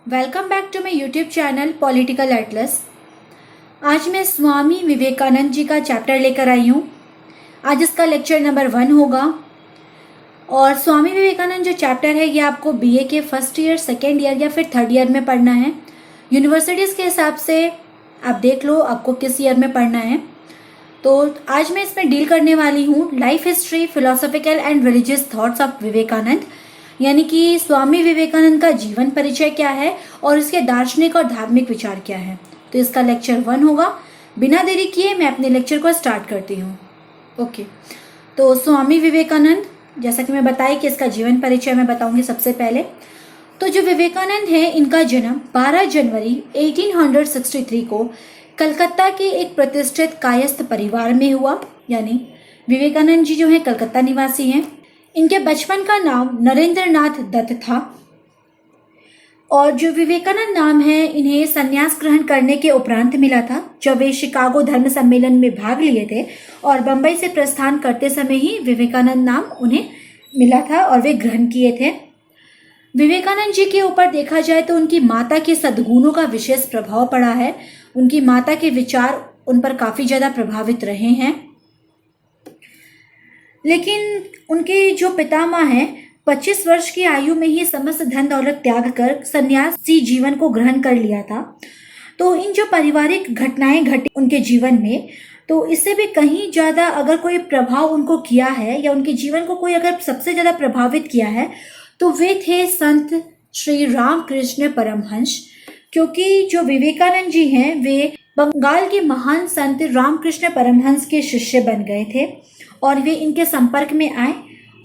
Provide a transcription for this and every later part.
Welcome back to my YouTube channel political atlas. आज मैं स्वामी विवेकानंद जी का चैप्टर लेकर आई हूँ। आज इसका लेक्चर नंबर 1 होगा। और स्वामी विवेकानंद जो चैप्टर है ये आपको बीए के फर्स्ट ईयर, सेकेंड ईयर या फिर थर्ड ईयर में पढ़ना है। यूनिवर्सिटीज़ के हिसाब से आप देख लो आपको किस ईयर में पढ़ना है। तो आज मैं इसमें डील करने वाली हूँ life history, philosophical and religious thoughts of Vivekananda, यानी कि स्वामी विवेकानंद का जीवन परिचय क्या है और इसके दार्शनिक और धार्मिक विचार क्या है। तो इसका लेक्चर 1 होगा। बिना देरी किए मैं अपने लेक्चर को स्टार्ट करती हूँ। ओके, तो स्वामी विवेकानंद, जैसा कि मैं बताई कि इसका जीवन परिचय मैं बताऊंगी सबसे पहले। तो जो विवेकानंद है इनका जन्म 12 जनवरी 1863 को कलकत्ता के एक प्रतिष्ठित कायस्थ परिवार में हुआ, यानी विवेकानंद जी जो है कलकत्ता निवासी हैं। इनके बचपन का नाम नरेंद्रनाथ दत्त था और जो विवेकानंद नाम है इन्हें संन्यास ग्रहण करने के उपरांत मिला था, जब वे शिकागो धर्म सम्मेलन में भाग लिए थे और बंबई से प्रस्थान करते समय ही विवेकानंद नाम उन्हें मिला था और वे ग्रहण किए थे। विवेकानंद जी के ऊपर देखा जाए तो उनकी माता के सद्गुणों का विशेष प्रभाव पड़ा है। उनकी माता के विचार उन पर काफ़ी ज़्यादा प्रभावित रहे हैं। लेकिन उनके जो पितामह हैं 25 वर्ष की आयु में ही समस्त धन दौलत त्याग कर सन्यासी जीवन को ग्रहण कर लिया था। तो इन जो पारिवारिक घटनाएं घटी उनके जीवन में, तो इससे भी कहीं ज़्यादा अगर कोई प्रभाव उनको किया है या उनके जीवन को कोई अगर सबसे ज़्यादा प्रभावित किया है तो वे थे संत श्री रामकृष्ण परमहंस। क्योंकि जो विवेकानंद जी हैं वे बंगाल के महान संत रामकृष्ण परमहंस के शिष्य बन गए थे और वे इनके संपर्क में आए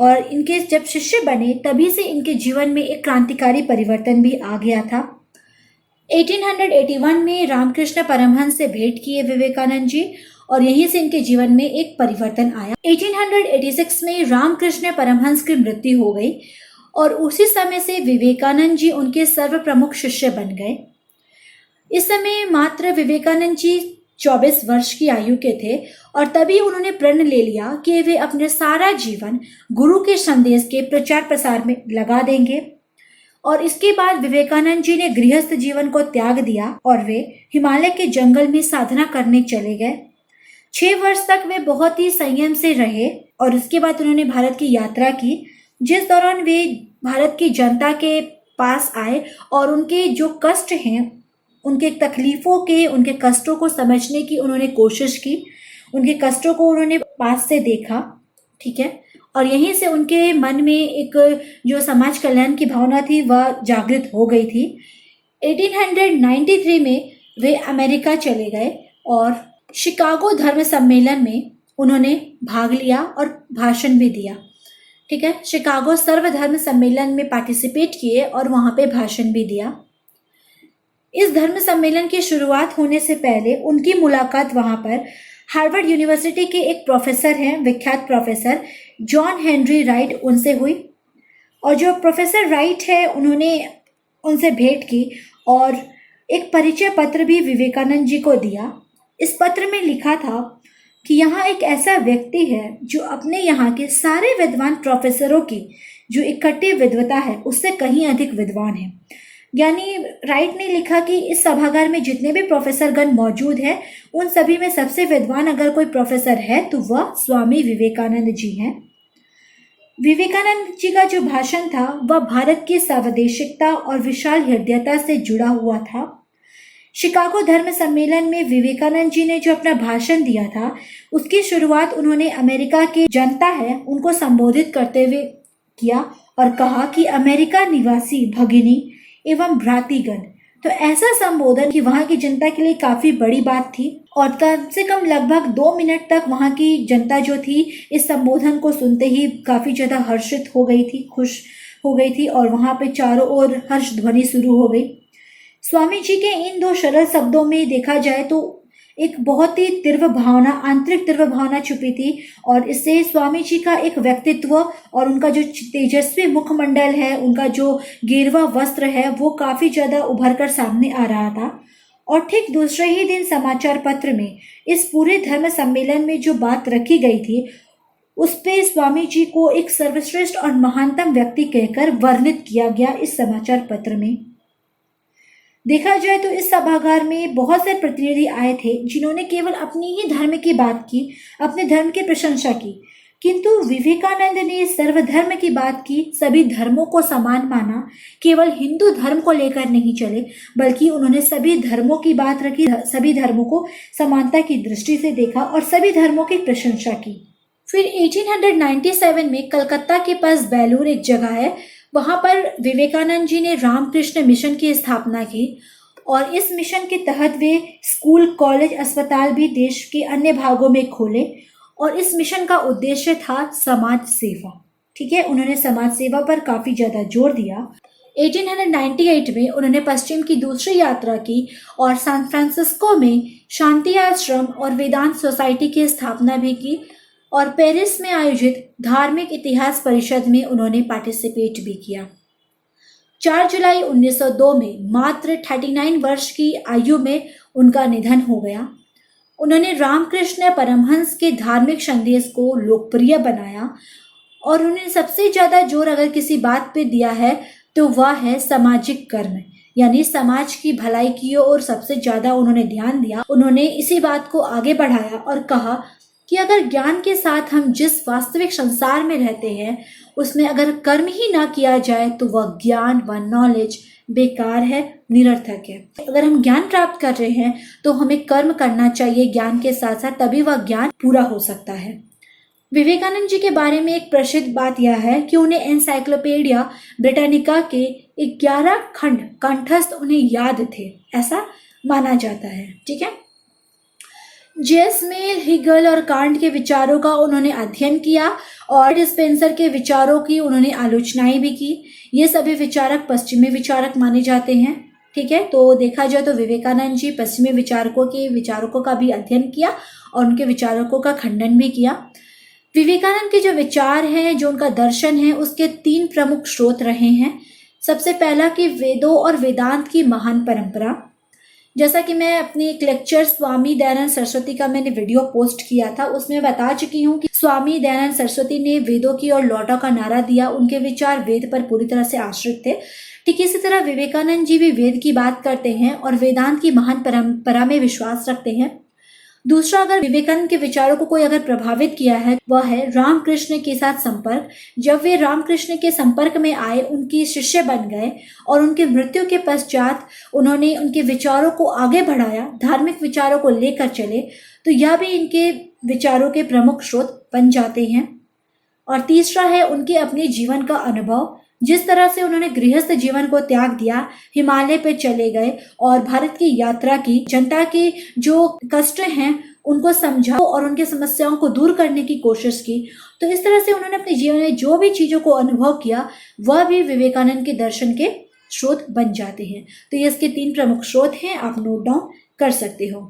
और इनके जब शिष्य बने तभी से इनके जीवन में एक क्रांतिकारी परिवर्तन भी आ गया था। 1881 में रामकृष्ण परमहंस से भेंट किए विवेकानंद जी और यहीं से इनके जीवन में एक परिवर्तन आया। 1886 में रामकृष्ण परमहंस की मृत्यु हो गई और उसी समय से विवेकानंद जी उनके सर्व प्रमुख शिष्य बन गए। इस समय मात्र विवेकानंद जी 24 वर्ष की आयु के थे और तभी उन्होंने प्रण ले लिया कि वे अपने सारा जीवन गुरु के संदेश के प्रचार प्रसार में लगा देंगे। और इसके बाद विवेकानंद जी ने गृहस्थ जीवन को त्याग दिया और वे हिमालय के जंगल में साधना करने चले गए। 6 वर्ष तक वे बहुत ही संयम से रहे और उसके बाद उन्होंने भारत की यात्रा की, जिस दौरान वे भारत की जनता के पास आए और उनके जो कष्ट हैं, उनके तकलीफ़ों के, उनके कष्टों को समझने की उन्होंने कोशिश की। उनके कष्टों को उन्होंने पास से देखा, ठीक है, और यहीं से उनके मन में एक जो समाज कल्याण की भावना थी वह जागृत हो गई थी। 1893 में वे अमेरिका चले गए और शिकागो धर्म सम्मेलन में उन्होंने भाग लिया और भाषण भी दिया, ठीक है। शिकागो सर्वधर्म सम्मेलन में पार्टिसिपेट किए और वहाँ पे भाषण भी दिया। इस धर्म सम्मेलन की शुरुआत होने से पहले उनकी मुलाकात वहाँ पर हार्वर्ड यूनिवर्सिटी के एक प्रोफेसर हैं, विख्यात प्रोफेसर जॉन हेनरी राइट, उनसे हुई। और जो प्रोफेसर राइट है उन्होंने उनसे भेंट की और एक परिचय पत्र भी विवेकानंद जी को दिया। इस पत्र में लिखा था कि यहाँ एक ऐसा व्यक्ति है जो अपने यहाँ के सारे विद्वान प्रोफेसरों की जो इकट्ठी विद्वता है उससे कहीं अधिक विद्वान है। यानी राइट ने लिखा कि इस सभागार में जितने भी प्रोफेसरगण मौजूद हैं उन सभी में सबसे विद्वान अगर कोई प्रोफेसर है तो वह स्वामी विवेकानंद जी हैं। विवेकानंद जी का जो भाषण था वह भारत की सावदेशिकता और विशाल हृदयता से जुड़ा हुआ था। शिकागो धर्म सम्मेलन में विवेकानंद जी ने जो अपना भाषण दिया था उसकी शुरुआत उन्होंने अमेरिका की जनता है उनको संबोधित करते हुए किया और कहा कि अमेरिका निवासी भगिनी एवं भ्रातृगण। तो ऐसा संबोधन कि वहाँ की जनता के लिए काफ़ी बड़ी बात थी और कम से कम लगभग 2 मिनट तक वहाँ की जनता जो थी इस संबोधन को सुनते ही काफ़ी ज़्यादा हर्षित हो गई थी, खुश हो गई थी और वहाँ पे चारों ओर हर्ष ध्वनि शुरू हो गई। स्वामी जी के इन 2 सरल शब्दों में देखा जाए तो एक बहुत ही तीव्र भावना, आंतरिक तीव्र भावना छुपी थी और इससे स्वामी जी का एक व्यक्तित्व और उनका जो तेजस्वी मुखमंडल है, उनका जो गेरुआ वस्त्र है वो काफ़ी ज़्यादा उभर कर सामने आ रहा था। और ठीक दूसरे ही दिन समाचार पत्र में इस पूरे धर्म सम्मेलन में जो बात रखी गई थी उस पे स्वामी जी को एक सर्वश्रेष्ठ और महानतम व्यक्ति कहकर वर्णित किया गया इस समाचार पत्र में। देखा जाए तो इस सभागार में बहुत से प्रतिनिधि आए थे जिन्होंने केवल अपनी ही धर्म की बात की, अपने धर्म की प्रशंसा की, किंतु विवेकानंद ने सर्वधर्म की बात की, सभी धर्मों को समान माना, केवल हिंदू धर्म को लेकर नहीं चले, बल्कि उन्होंने सभी धर्मों की बात रखी, सभी धर्मों को समानता की दृष्टि से देखा और सभी धर्मों की प्रशंसा की। फिर 1897 में कलकत्ता के पास बेलूर एक जगह है, वहां पर विवेकानंद जी ने रामकृष्ण मिशन की स्थापना की और इस मिशन के तहत वे स्कूल, कॉलेज, अस्पताल भी देश के अन्य भागों में खोले और इस मिशन का उद्देश्य था समाज सेवा। ठीक है, उन्होंने समाज सेवा पर काफी ज्यादा जोर दिया। 1898 में उन्होंने पश्चिम की दूसरी यात्रा की और सैन फ्रांसिस्को में शांति आश्रम और वेदांत सोसाइटी की स्थापना भी की और पेरिस में आयोजित धार्मिक इतिहास परिषद में उन्होंने पार्टिसिपेट भी किया। 4 जुलाई 1902 में मात्र 39 वर्ष की आयु में उनका निधन हो गया। उन्होंने रामकृष्ण परमहंस के धार्मिक संदेश को लोकप्रिय बनाया और उन्होंने सबसे ज्यादा जोर अगर किसी बात पे दिया है तो वह है सामाजिक कर्म, यानी समाज की भलाई की ओर सबसे ज्यादा उन्होंने ध्यान दिया। उन्होंने इसी बात को आगे बढ़ाया और कहा कि अगर ज्ञान के साथ हम जिस वास्तविक संसार में रहते हैं उसमें अगर कर्म ही ना किया जाए तो वह ज्ञान व नॉलेज बेकार है, निरर्थक है। अगर हम ज्ञान प्राप्त कर रहे हैं तो हमें कर्म करना चाहिए ज्ञान के साथ साथ, तभी वह ज्ञान पूरा हो सकता है। विवेकानंद जी के बारे में एक प्रसिद्ध बात यह है कि उन्हें एनसाइक्लोपीडिया ब्रिटानिका के 11 खंड कंठस्थ उन्हें याद थे, ऐसा माना जाता है। ठीक है, जेस में हिगल और कांट के विचारों का उन्होंने अध्ययन किया और डिस्पेंसर के विचारों की उन्होंने आलोचनाएं भी की। ये सभी विचारक पश्चिमी विचारक माने जाते हैं। ठीक है, तो देखा जाए तो विवेकानंद जी पश्चिमी विचारकों के विचारकों का भी अध्ययन किया और उनके विचारकों का खंडन भी किया। विवेकानंद के जो विचार हैं, जो उनका दर्शन है, उसके 3 प्रमुख स्रोत रहे हैं। सबसे पहला कि वेदों और वेदांत की महान परंपरा। जैसा कि मैं अपनी एक लेक्चर स्वामी दयानंद सरस्वती का मैंने वीडियो पोस्ट किया था, उसमें बता चुकी हूँ कि स्वामी दयानंद सरस्वती ने वेदों की ओर लौटा का नारा दिया। उनके विचार वेद पर पूरी तरह से आश्रित थे। ठीक इसी तरह विवेकानंद जी भी वेद की बात करते हैं और वेदांत की महान परंपरा में विश्वास रखते हैं। दूसरा, अगर विवेकानंद के विचारों को कोई अगर प्रभावित किया है वह है रामकृष्ण के साथ संपर्क। जब वे रामकृष्ण के संपर्क में आए, उनकी शिष्य बन गए और उनकी मृत्यु के पश्चात उन्होंने उनके विचारों को आगे बढ़ाया, धार्मिक विचारों को लेकर चले, तो यह भी इनके विचारों के प्रमुख स्रोत बन जाते हैं। और तीसरा है उनके अपने जीवन का अनुभव। जिस तरह से उन्होंने गृहस्थ जीवन को त्याग दिया, हिमालय पे चले गए और भारत की यात्रा की, जनता के जो कष्ट हैं उनको समझा और उनकी समस्याओं को दूर करने की कोशिश की। तो इस तरह से उन्होंने अपने जीवन में जो भी चीजों को अनुभव किया वह भी विवेकानंद के दर्शन के स्रोत बन जाते हैं। तो ये इसके 3 प्रमुख स्रोत हैं, आप नोट डाउन कर सकते हो।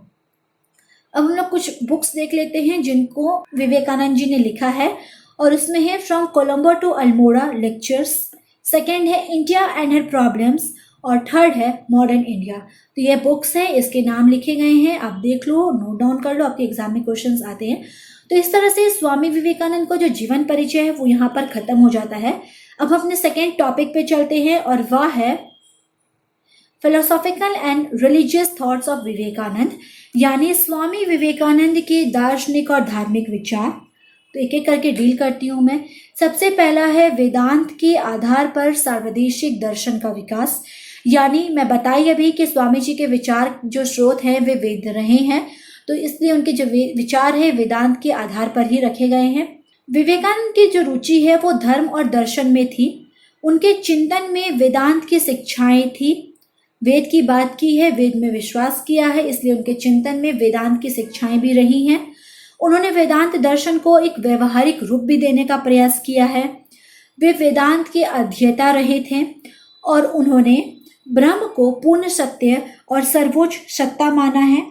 अब हम लोग कुछ बुक्स देख लेते हैं जिनको विवेकानंद जी ने लिखा है और इसमें है from Colombo to Almora lectures, second है इंडिया एंड हर प्रॉब्लम्स और थर्ड है मॉडर्न इंडिया। तो ये बुक्स है, इसके नाम लिखे गए हैं, आप देख लो, नोट डाउन कर लो, आपके एग्जाम में क्वेश्चंस आते हैं। तो इस तरह से स्वामी विवेकानंद का जो जीवन परिचय है वो यहाँ पर खत्म हो जाता है। अब हम अपने सेकेंड टॉपिक पे चलते हैं और वह है philosophical and religious thoughts of Vivekananda, यानी स्वामी विवेकानंद के दार्शनिक और धार्मिक विचार। तो एक एक करके डील करती हूँ मैं। सबसे पहला है वेदांत के आधार पर सार्वदेशिक दर्शन का विकास, यानी मैं बताई अभी कि स्वामी जी के विचार जो स्रोत हैं वे वेद रहे हैं, तो इसलिए उनके जो विचार है वेदांत के आधार पर ही रखे गए हैं। विवेकानंद की जो रुचि है वो धर्म और दर्शन में थी। उनके चिंतन में वेदांत की शिक्षाएं थी। वेद की बात की है, वेद में विश्वास किया है, इसलिए उनके चिंतन में वेदांत की शिक्षाएं भी रही हैं। उन्होंने वेदांत दर्शन को एक व्यवहारिक रूप भी देने का प्रयास किया है। वे वेदांत के अध्येता रहे थे और उन्होंने ब्रह्म को पूर्ण सत्य और सर्वोच्च सत्ता माना है।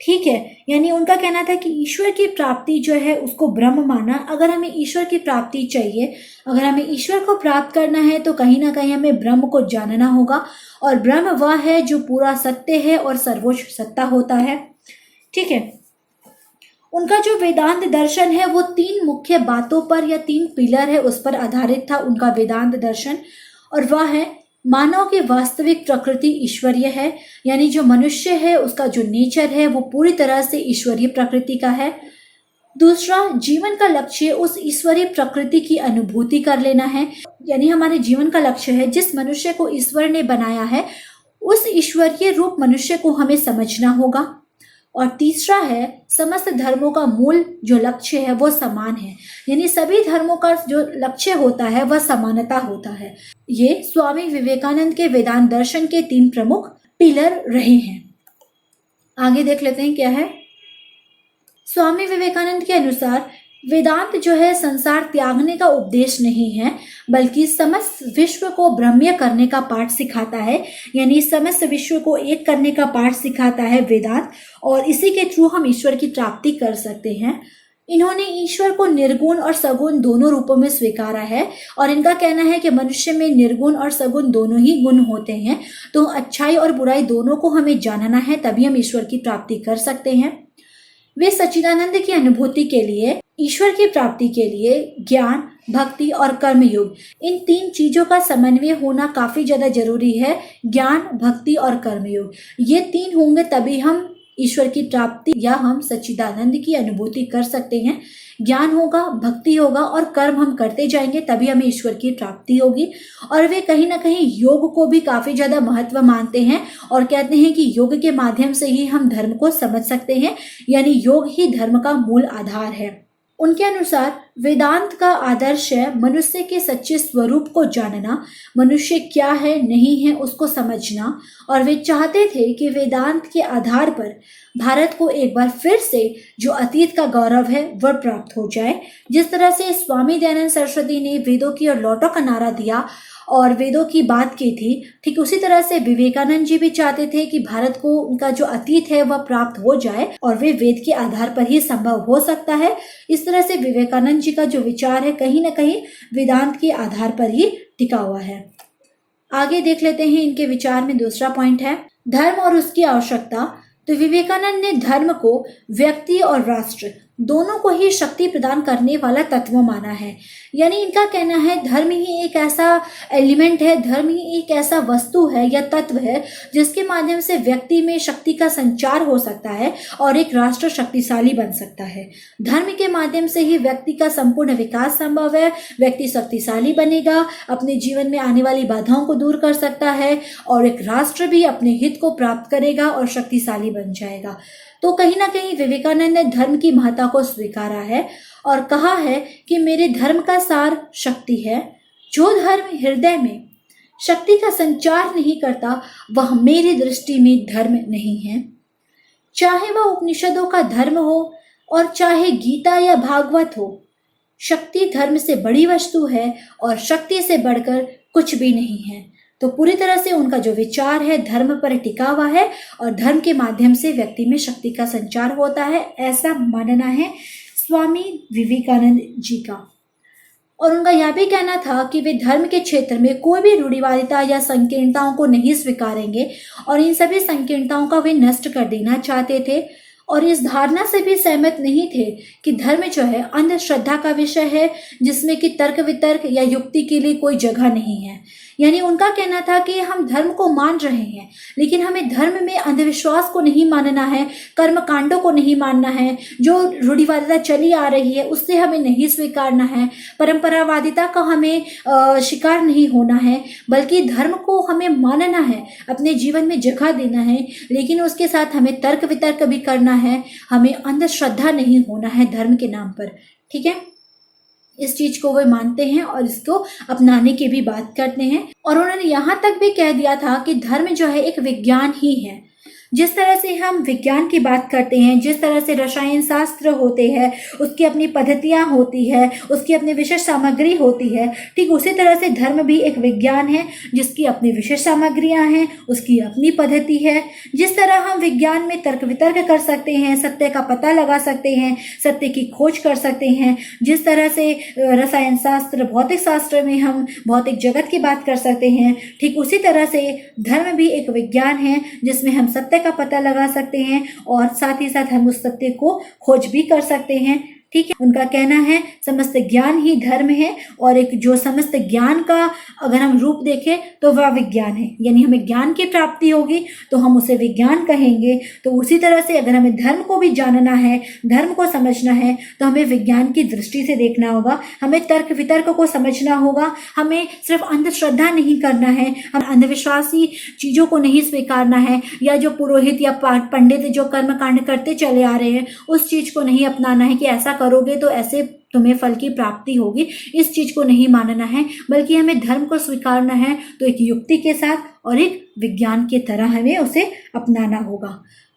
ठीक है, यानी उनका कहना था कि ईश्वर की प्राप्ति जो है उसको ब्रह्म माना। अगर हमें ईश्वर की प्राप्ति चाहिए, अगर हमें ईश्वर को प्राप्त करना है तो कहीं ना कहीं हमें ब्रह्म को जानना होगा और ब्रह्म वह है जो पूरा सत्य है और सर्वोच्च सत्ता होता है। ठीक है, उनका जो वेदांत दर्शन है वो 3 मुख्य बातों पर या 3 पिलर है उस पर आधारित था उनका वेदांत दर्शन, और वह है मानव की वास्तविक प्रकृति ईश्वरीय है, यानी जो मनुष्य है उसका जो नेचर है वो पूरी तरह से ईश्वरीय प्रकृति का है। दूसरा, जीवन का लक्ष्य उस ईश्वरीय प्रकृति की अनुभूति कर लेना है, यानी हमारे जीवन का लक्ष्य है जिस मनुष्य को ईश्वर ने बनाया है उस ईश्वरीय रूप मनुष्य को हमें समझना होगा। और तीसरा है, समस्त धर्मों का मूल जो लक्ष्य है वो समान है, यानी सभी धर्मों का जो लक्ष्य होता है वह समानता होता है। ये स्वामी विवेकानंद के वेदांत दर्शन के 3 प्रमुख पिलर रहे हैं। आगे देख लेते हैं क्या है। स्वामी विवेकानंद के अनुसार वेदांत जो है संसार त्यागने का उपदेश नहीं है, बल्कि समस्त विश्व को ब्रह्म्य करने का पाठ सिखाता है, यानी समस्त विश्व को एक करने का पाठ सिखाता है वेदांत, और इसी के थ्रू हम ईश्वर की प्राप्ति कर सकते हैं। इन्होंने ईश्वर को निर्गुण और सगुण दोनों रूपों में स्वीकारा है, और इनका कहना है कि मनुष्य में निर्गुण और सगुण दोनों ही गुण होते हैं, तो अच्छाई और बुराई दोनों को हमें जानना है, तभी हम ईश्वर की प्राप्ति कर सकते हैं। वे सच्चिदानंद की अनुभूति के लिए, ईश्वर की प्राप्ति के लिए ज्ञान, भक्ति और कर्मयोग, इन 3 चीजों का समन्वय होना काफी ज्यादा जरूरी है। ज्ञान, भक्ति और कर्मयोग, ये 3 होंगे तभी हम ईश्वर की प्राप्ति या हम सच्चिदानंद की अनुभूति कर सकते हैं। ज्ञान होगा, भक्ति होगा और कर्म हम करते जाएंगे तभी हमें ईश्वर की प्राप्ति होगी। और वे कहीं ना कहीं योग को भी काफी ज्यादा महत्व मानते हैं और कहते हैं कि योग के माध्यम से ही हम धर्म को समझ सकते हैं, यानी योग ही धर्म का मूल आधार है। उनके अनुसार वेदांत का आदर्श है मनुष्य के सच्चे स्वरूप को जानना, मनुष्य क्या है नहीं है उसको समझना, और वे चाहते थे कि वेदांत के आधार पर भारत को एक बार फिर से जो अतीत का गौरव है वह प्राप्त हो जाए। जिस तरह से स्वामी दयानंद सरस्वती ने वेदों की ओर लौटो का नारा दिया और वेदों की बात की थी, ठीक उसी तरह से विवेकानंद जी भी चाहते थे कि भारत को उनका जो अतीत है वह प्राप्त हो जाए, और वे वेद के आधार पर ही संभव हो सकता है। इस तरह से विवेकानंद जी का जो विचार है कहीं ना कहीं वेदांत के आधार पर ही टिका हुआ है। आगे देख लेते हैं इनके विचार में दूसरा पॉइंट है धर्म और उसकी आवश्यकता। तो विवेकानंद ने धर्म को व्यक्ति और राष्ट्र दोनों को ही शक्ति प्रदान करने वाला तत्व माना है, यानी इनका कहना है धर्म ही एक ऐसा एलिमेंट है, धर्म ही एक ऐसा वस्तु है या तत्व है जिसके माध्यम से व्यक्ति में शक्ति का संचार हो सकता है और एक राष्ट्र शक्तिशाली बन सकता है। धर्म के माध्यम से ही व्यक्ति का संपूर्ण विकास संभव है, व्यक्ति शक्तिशाली बनेगा, अपने जीवन में आने वाली बाधाओं को दूर कर सकता है और एक राष्ट्र भी अपने हित को प्राप्त करेगा और शक्तिशाली बन जाएगा। तो कहीं ना कहीं विवेकानंद ने धर्म की महत्ता को स्वीकारा है और कहा है कि मेरे धर्म का सार शक्ति है। जो धर्म हृदय में शक्ति का संचार नहीं करता वह मेरी दृष्टि में धर्म नहीं है। चाहे वह उपनिषदों का धर्म हो और चाहे गीता या भागवत हो, शक्ति धर्म से बड़ी वस्तु है और शक्ति से बढ़कर कुछ भी नहीं है। तो पूरी तरह से उनका जो विचार है धर्म पर टिका हुआ है और धर्म के माध्यम से व्यक्ति में शक्ति का संचार होता है, ऐसा मानना है स्वामी विवेकानंद जी का। और उनका यह भी कहना था कि वे धर्म के क्षेत्र में कोई भी रूढ़िवादिता या संकीर्णताओं को नहीं स्वीकारेंगे और इन सभी संकीर्णताओं का वे नष्ट कर देना चाहते थे। और इस धारणा से भी सहमत नहीं थे कि धर्म जो है अंधश्रद्धा का विषय है जिसमें कि तर्क वितर्क या युक्ति के लिए कोई जगह नहीं है। यानी उनका कहना था कि हम धर्म को मान रहे हैं लेकिन हमें धर्म में अंधविश्वास को नहीं मानना है, कर्म कांडों को नहीं मानना है, जो रूढ़िवादिता चली आ रही है उससे हमें नहीं स्वीकारना है, परंपरावादिता का हमें शिकार नहीं होना है, बल्कि धर्म को हमें मानना है, अपने जीवन में जगह देना है, लेकिन उसके साथ हमें तर्क वितर्क भी करना है, हमें अंधश्रद्धा नहीं होना है धर्म के नाम पर। ठीक है, इस चीज को वे मानते हैं और इसको अपनाने की भी बात करते हैं। और उन्होंने यहाँ तक भी कह दिया था कि धर्म जो है एक विज्ञान ही है। जिस तरह से हम विज्ञान की बात करते हैं, जिस तरह से रसायन शास्त्र होते हैं, उसकी अपनी पद्धतियां होती है, उसकी अपनी विशेष सामग्री होती है, ठीक उसी तरह से धर्म भी एक विज्ञान है जिसकी अपनी विशेष सामग्रियां हैं, उसकी अपनी पद्धति है। जिस तरह हम विज्ञान में तर्क वितर्क कर सकते हैं, सत्य का पता लगा सकते हैं, सत्य की खोज कर सकते हैं, जिस तरह से रसायन शास्त्र, भौतिक शास्त्र में हम भौतिक जगत की बात कर सकते हैं, ठीक उसी तरह से धर्म भी एक विज्ञान है जिसमें हम सत्य का पता लगा सकते हैं और साथ ही साथ हम उस सत्य को खोज भी कर सकते हैं। ठीक है। उनका कहना है समस्त ज्ञान ही धर्म है, और एक जो समस्त ज्ञान का अगर हम रूप देखें तो वह विज्ञान है, यानी हमें ज्ञान की प्राप्ति होगी तो हम उसे विज्ञान कहेंगे। तो उसी तरह से अगर हमें धर्म को भी जानना है, धर्म को समझना है, तो हमें विज्ञान की दृष्टि से देखना होगा, हमें तर्क वितर्क को समझना होगा, हमें सिर्फ अंधश्रद्धा नहीं करना है, हम अंधविश्वासी चीज़ों को नहीं स्वीकारना है, या जो पुरोहित या पंडित जो कर्म कांड करते चले आ रहे हैं उस चीज़ को नहीं अपनाना है कि ऐसा करोगे तो ऐसे तुम्हें फल की प्राप्ति होगी, इस चीज को नहीं मानना है, बल्कि हमें धर्म को स्वीकारना है तो एक युक्ति के साथ और एक विज्ञान की तरह हमें उसे अपनाना होगा।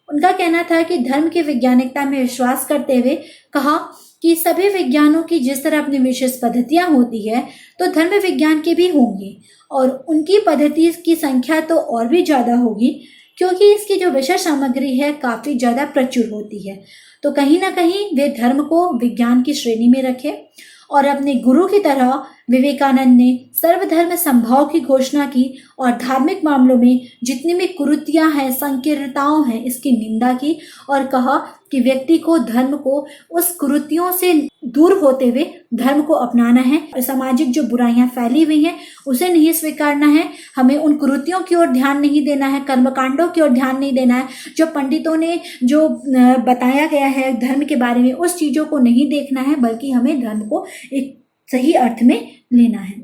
उनका कहना था कि धर्म की वैज्ञानिकता में विश्वास करते हुए कहा कि सभी विज्ञानों की जिस तरह अपनी विशेष पद्धतियां होती है तो धर्म विज्ञान की भी होंगी, और उनकी पद्धति की संख्या तो और भी ज्यादा होगी क्योंकि इसकी जो विषय सामग्री है काफी ज्यादा प्रचुर होती है। तो कहीं ना कहीं वे धर्म को विज्ञान की श्रेणी में रखे, और अपने गुरु की तरह विवेकानंद ने सर्वधर्म संभाव की घोषणा की और धार्मिक मामलों में जितनी भी कुरीतियां हैं, संकीर्णताओं हैं, इसकी निंदा की और कहा कि व्यक्ति को धर्म को उस कुरीतियों से दूर होते हुए धर्म को अपनाना है, और सामाजिक जो बुराइयां फैली हुई हैं उसे नहीं स्वीकारना है, हमें उन कुरीतियों की ओर ध्यान नहीं देना है, कर्मकांडों की ओर ध्यान नहीं देना है, जो पंडितों ने जो बताया गया है धर्म के बारे में उस चीजों को नहीं देखना है, बल्कि हमें धर्म को एक सही अर्थ में लेना है।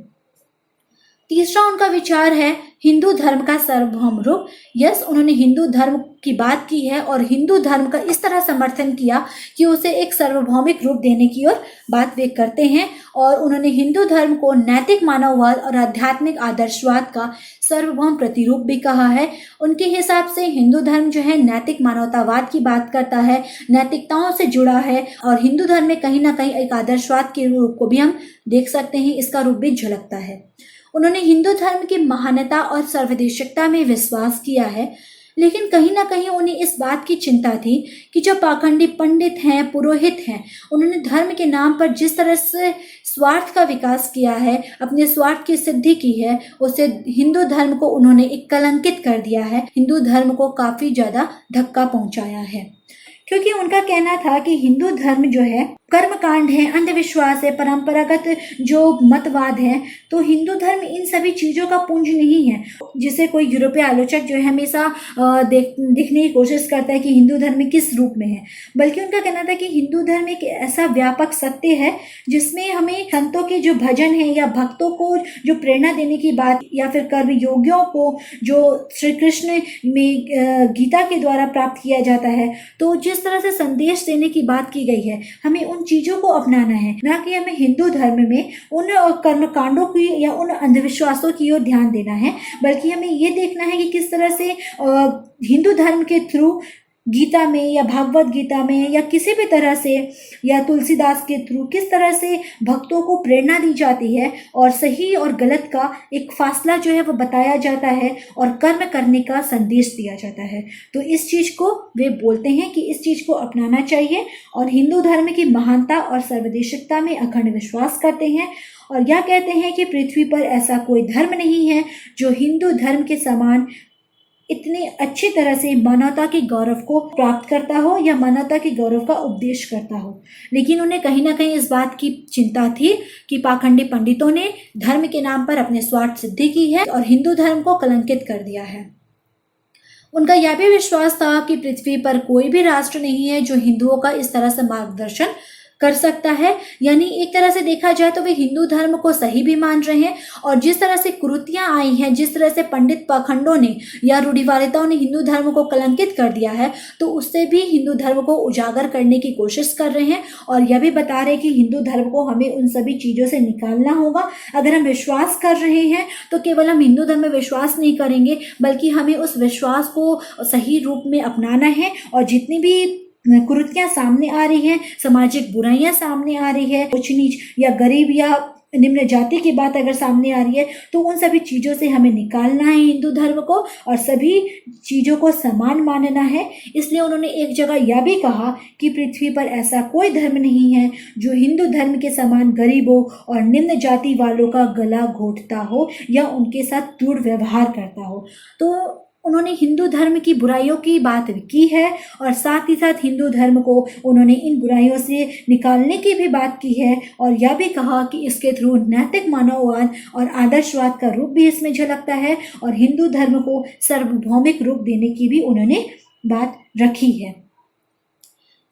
तीसरा उनका विचार है हिंदू धर्म का सार्वभौम रूप। यस, उन्होंने हिंदू धर्म की बात की है और हिंदू धर्म का इस तरह समर्थन किया कि उसे एक सार्वभौमिक रूप देने की ओर बात वे करते हैं, और उन्होंने हिंदू धर्म को नैतिक मानववाद और आध्यात्मिक आदर्शवाद का सार्वभौम प्रतिरूप भी कहा है। उनके हिसाब से हिंदू धर्म जो है नैतिक मानवतावाद की बात करता है, नैतिकताओं से जुड़ा है, और हिंदू धर्म में कहीं ना कहीं एक आदर्शवाद के रूप को भी हम देख सकते हैं, इसका रूप भी झलकता है। उन्होंने हिंदू धर्म की महानता और सर्वदेशिकता में विश्वास किया है, लेकिन कहीं ना कहीं उन्हें इस बात की चिंता थी कि जो पाखंडी पंडित हैं, पुरोहित हैं, उन्होंने धर्म के नाम पर जिस तरह से स्वार्थ का विकास किया है, अपने स्वार्थ की सिद्धि की है, उससे हिंदू धर्म को उन्होंने एक कलंकित कर दिया है, हिंदू धर्म को काफी ज्यादा धक्का पहुंचाया है। क्योंकि उनका कहना था कि हिंदू धर्म जो है कर्मकांड है, अंधविश्वास है, परंपरागत जो मतवाद है, तो हिंदू धर्म इन सभी चीजों का पुंज नहीं है, जिसे कोई यूरोपीय आलोचक जो है हमेशा देखने की कोशिश करता है कि हिंदू धर्म किस रूप में है, बल्कि उनका कहना था कि हिंदू धर्म एक ऐसा व्यापक सत्य है जिसमें हमें संतों के जो भजन है या भक्तों को जो प्रेरणा देने की बात, या फिर कर्म योगियों को जो श्री कृष्ण में गीता के द्वारा प्राप्त किया जाता है, तो जिस तरह से संदेश देने की बात की गई है, हमें उन चीजों को अपनाना है, ना कि हमें हिंदू धर्म में उन कर्मकांडों की या उन अंधविश्वासों की ओर ध्यान देना है, बल्कि हमें ये देखना है कि किस तरह से हिंदू धर्म के थ्रू गीता में या भागवत गीता में या किसी भी तरह से या तुलसीदास के थ्रू किस तरह से भक्तों को प्रेरणा दी जाती है और सही और गलत का एक फासला जो है वो बताया जाता है और कर्म करने का संदेश दिया जाता है। तो इस चीज को वे बोलते हैं कि इस चीज को अपनाना चाहिए, और हिंदू धर्म की महानता और सर्वदेशिकता में अखंड विश्वास करते हैं, और यह कहते हैं कि पृथ्वी पर ऐसा कोई धर्म नहीं है जो हिंदू धर्म के समान इतनी अच्छी तरह से मानवता के गौरव को प्राप्त करता हो या मानवता के गौरव का उपदेश करता हो। लेकिन उन्हें कहीं ना कहीं इस बात की चिंता थी कि पाखंडी पंडितों ने धर्म के नाम पर अपने स्वार्थ सिद्धि की है और हिंदू धर्म को कलंकित कर दिया है। उनका यह भी विश्वास था कि पृथ्वी पर कोई भी राष्ट्र नहीं है जो हिंदुओं का इस तरह से मार्गदर्शन कर सकता है, यानी एक तरह से देखा जाए तो वे हिंदू धर्म को सही भी मान रहे हैं, और जिस तरह से कुरीतियां आई हैं, जिस तरह से पंडित पाखंडों ने या रूढ़िवादिताओं ने हिंदू धर्म को कलंकित कर दिया है, तो उससे भी हिंदू धर्म को उजागर करने की कोशिश कर रहे हैं, और यह भी बता रहे हैं कि हिंदू धर्म को हमें उन सभी चीजों से निकालना होगा। अगर हम विश्वास कर रहे हैं तो केवल हम हिंदू धर्म में विश्वास नहीं करेंगे, बल्कि हमें उस विश्वास को सही रूप में अपनाना है, और जितनी भी कुरीतियां सामने आ रही हैं, सामाजिक बुराइयां सामने आ रही है, ऊंच नीच या गरीब या निम्न जाति की बात अगर सामने आ रही है, तो उन सभी चीजों से हमें निकालना है हिंदू धर्म को और सभी चीजों को समान मानना है। इसलिए उन्होंने एक जगह यह भी कहा कि पृथ्वी पर ऐसा कोई धर्म नहीं है जो हिंदू धर्म के समान गरीबों और निम्न जाति वालों का गला घोंटता हो या उनके साथ दुर्व्यवहार करता हो। तो उन्होंने हिंदू धर्म की बुराइयों की बात की है और साथ ही साथ हिंदू धर्म को उन्होंने इन बुराइयों से निकालने की भी बात की है और यह भी कहा कि इसके थ्रू नैतिक मानववाद और आदर्शवाद का रूप भी इसमें झलकता है और हिंदू धर्म को सार्वभौमिक रूप देने की भी उन्होंने बात रखी है।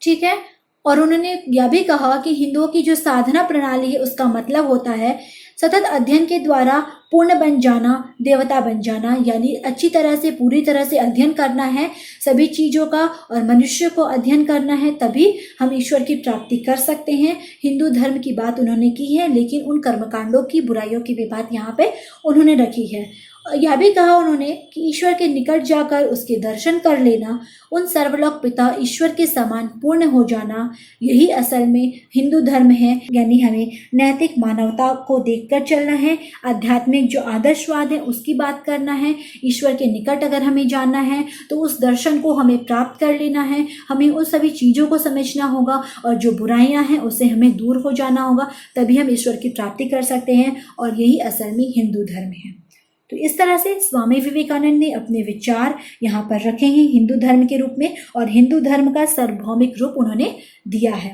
ठीक है, और उन्होंने यह भी कहा कि हिंदुओं की जो साधना प्रणाली है उसका मतलब होता है सतत अध्ययन के द्वारा पूर्ण बन जाना, देवता बन जाना, यानी अच्छी तरह से पूरी तरह से अध्ययन करना है सभी चीज़ों का और मनुष्य को अध्ययन करना है, तभी हम ईश्वर की प्राप्ति कर सकते हैं। हिंदू धर्म की बात उन्होंने की है, लेकिन उन कर्मकांडों की बुराइयों की भी बात यहाँ पे उन्होंने रखी है। यह भी कहा उन्होंने कि ईश्वर के निकट जाकर उसके दर्शन कर लेना, उन सर्वलोक पिता ईश्वर के समान पूर्ण हो जाना, यही असल में हिंदू धर्म है। यानी हमें नैतिक मानवता को देखकर चलना है, आध्यात्मिक जो आदर्शवाद है उसकी बात करना है, ईश्वर के निकट अगर हमें जाना है तो उस दर्शन को हमें प्राप्त कर लेना है, हमें उन सभी चीज़ों को समझना होगा और जो बुराइयां हैं उससे हमें दूर हो जाना होगा, तभी हम ईश्वर की प्राप्ति कर सकते हैं और यही असल में हिंदू धर्म है। तो इस तरह से स्वामी विवेकानंद ने अपने विचार यहाँ पर रखे हैं हिंदू धर्म के रूप में और हिंदू धर्म का सार्वभौमिक रूप उन्होंने दिया है।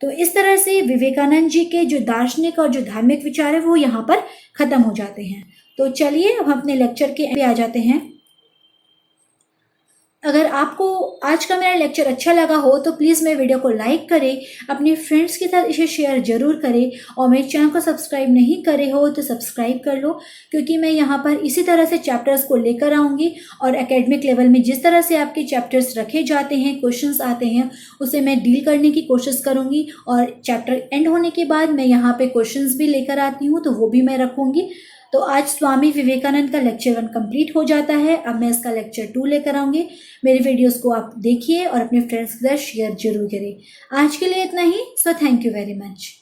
तो इस तरह से विवेकानंद जी के जो दार्शनिक और जो धार्मिक विचार है वो यहाँ पर खत्म हो जाते हैं। तो चलिए अब हम अपने लेक्चर के पे आ जाते हैं। अगर आपको आज का मेरा लेक्चर अच्छा लगा हो तो प्लीज़ मेरे वीडियो को लाइक करें, अपने फ्रेंड्स के साथ इसे शेयर ज़रूर करें और मेरे चैनल को सब्सक्राइब नहीं करे हो तो सब्सक्राइब कर लो, क्योंकि मैं यहाँ पर इसी तरह से चैप्टर्स को लेकर आऊँगी और एकेडमिक लेवल में जिस तरह से आपके चैप्टर्स रखे जाते हैं, क्वेश्चंस आते हैं, उसे मैं डील करने की कोशिश करूँगी और चैप्टर एंड होने के बाद मैं यहाँ पर क्वेश्चंस भी लेकर आती हूँ तो वो भी मैं रखूँगी। तो आज स्वामी विवेकानंद का लेक्चर 1 कंप्लीट हो जाता है। अब मैं इसका लेक्चर 2 लेकर आऊँगी। मेरे वीडियोस को आप देखिए और अपने फ्रेंड्स के साथ शेयर जरूर करें। आज के लिए इतना ही। So thank you very much.